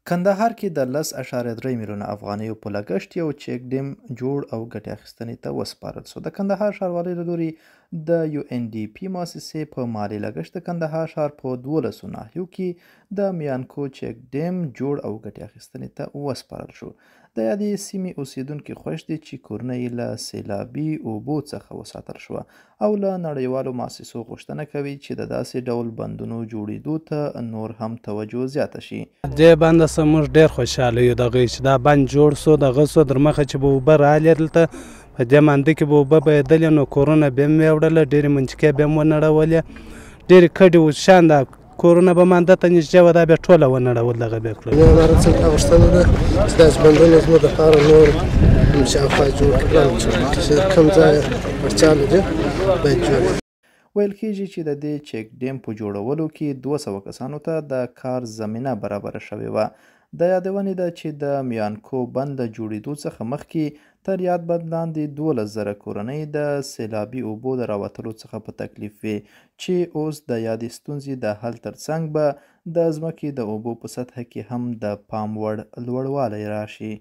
کندهار کې د 10.3 میلیونه افغانیو په لګښت یو چیک ډیم جوړ او ګټې اخیستنې ته وسپارل شو. د کندهار ښاروالۍ له لوري د UNDP مؤسسې په مالي لګښت د کندهار ښار په 12 ناحیو کې د میانکو چیک ډیم جوړ او ګټې اخیستنې ته وسپارل شو. د یادې سیمې اوسیدونکي خوښ دي چې کورونه یې له سیلابي اوبو څخه وساتل شوه او له نړیوالو مؤسسو غوښتنه کوي چې د داسې ډول بندونو جوړېدو ته نور هم توجه زیاته شي. دې بنده څخه موږ ډېر خوشحاله یو دغه چې دا بند جوړ سو دغه سو در مخه چې به اوبه رالې دلته په دې منده کې به اوبه بهېدلې نو کورونه به یې ویوړله ډېرې منچکې به یې ونړولې ډېرې کډې شان دا کورونه به منده ته نږدې وه دا بیا ټوله ونړول دغه بیا کړل. هماره څنګه غوښتنه ده چې داسې بندونه زموږ دپاره نور شاوخوا جوړ کړل چې کوم ځای اړتیا لري باید جوړ وي. ویل کېږي چې د دې چیک ډیم په جوړولو کې 200 کسانو ته د کار زمینه برابره شوې وه. د یادونې ده چې د میانکو بند د جوړېدو څخه مخکې تر یاد بند لاندې 12,000 کورنۍ د سیلابي اوبو د راوتلو څخه په تکلیف وې چې اوس د یادې ستونزې د حل ترڅنګ به د ځمکې د اوبو په سطحه کې هم د پام وړ لوړوالی راشي.